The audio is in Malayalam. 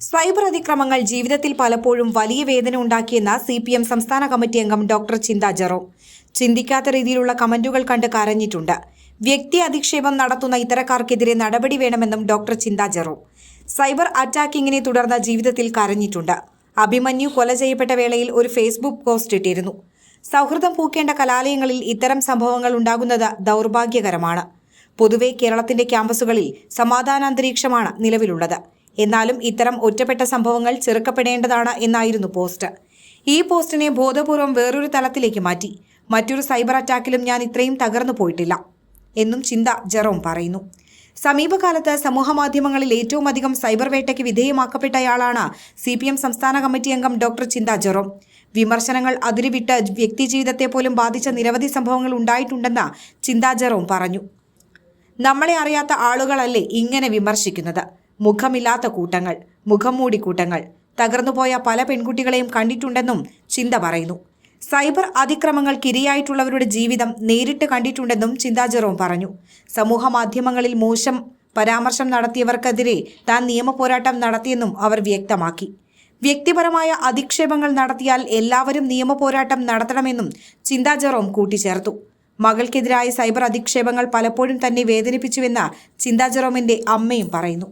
സൈബർ അതിക്രമങ്ങൾ ജീവിതത്തിൽ പലപ്പോഴും വലിയ വേദന ഉണ്ടാക്കിയെന്ന CPM സംസ്ഥാന കമ്മിറ്റി അംഗം ഡോക്ടർ ചിന്ത ജെറോം. ചിന്തിക്കാത്ത രീതിയിലുള്ള കമന്റുകൾ കണ്ട് കരഞ്ഞിട്ടുണ്ട്. വ്യക്തി അധിക്ഷേപം നടത്തുന്ന ഇത്തരക്കാർക്കെതിരെ നടപടി വേണമെന്നും ഡോക്ടർ ചിന്ത ജെറോം. സൈബർ അറ്റാക്കിങ്ങിനെ തുടർന്ന് ജീവിതത്തിൽ കരഞ്ഞിട്ടുണ്ട്. അഭിമന്യു കൊല ചെയ്യപ്പെട്ട വേളയിൽ ഒരു ഫേസ്ബുക്ക് പോസ്റ്റ് ഇട്ടിരുന്നു. സൗഹൃദം പൂക്കേണ്ട കലാലയങ്ങളിൽ ഇത്തരം സംഭവങ്ങൾ ഉണ്ടാകുന്നത് ദൗർഭാഗ്യകരമാണ്. പൊതുവെ കേരളത്തിന്റെ ക്യാമ്പസുകളിൽ സമാധാനാന്തരീക്ഷമാണ് നിലവിലുള്ളത്. എന്നാലും ഇത്തരം ഒറ്റപ്പെട്ട സംഭവങ്ങൾ ചെറുക്കപ്പെടേണ്ടതാണ് എന്നായിരുന്നു പോസ്റ്റ്. ഈ പോസ്റ്റിനെ ബോധപൂർവം വേറൊരു തലത്തിലേക്ക് മാറ്റി. മറ്റൊരു സൈബർ അറ്റാക്കിലും ഞാൻ ഇത്രയും തകർന്നു പോയിട്ടില്ല എന്നും ചിന്ത ജെറോം പറയുന്നു. സമീപകാലത്ത് സമൂഹമാധ്യമങ്ങളിൽ ഏറ്റവും അധികം സൈബർ വേട്ടയ്ക്ക് വിധേയമാക്കപ്പെട്ടയാളാണ് CPM സംസ്ഥാന കമ്മിറ്റി അംഗം ഡോക്ടർ ചിന്ത ജെറോം. വിമർശനങ്ങൾ അതിരുവിട്ട് വ്യക്തിജീവിതത്തെ പോലും ബാധിച്ച നിരവധി സംഭവങ്ങൾ ഉണ്ടായിട്ടുണ്ടെന്ന് ചിന്ത ജെറോം പറഞ്ഞു. നമ്മളെ അറിയാത്ത ആളുകളല്ലേ ഇങ്ങനെ വിമർശിക്കുന്നത്? മുഖമില്ലാത്ത കൂട്ടങ്ങൾ, മുഖം മൂടി കൂട്ടങ്ങൾ. തകർന്നുപോയ പല പെൺകുട്ടികളെയും കണ്ടിട്ടുണ്ടെന്നും ചിന്ത പറയുന്നു. സൈബർ അതിക്രമങ്ങൾക്കിരയായിട്ടുള്ളവരുടെ ജീവിതം നേരിട്ട് കണ്ടിട്ടുണ്ടെന്നും ചിന്ത ജെറോം പറഞ്ഞു. സമൂഹ മാധ്യമങ്ങളിൽ മോശം പരാമർശം നടത്തിയവർക്കെതിരെ താൻ നിയമപോരാട്ടം നടത്തിയെന്നും അവർ വ്യക്തമാക്കി. വ്യക്തിപരമായ അധിക്ഷേപങ്ങൾ നടത്തിയാൽ എല്ലാവരും നിയമപോരാട്ടം നടത്തണമെന്നും ചിന്ത ജെറോം കൂട്ടിച്ചേർത്തു. മകൾക്കെതിരായ സൈബർ അധിക്ഷേപങ്ങൾ പലപ്പോഴും തന്നെ വേദനിപ്പിച്ചുവെന്ന് ചിന്ത ജെറോമിന്റെ അമ്മയും പറയുന്നു.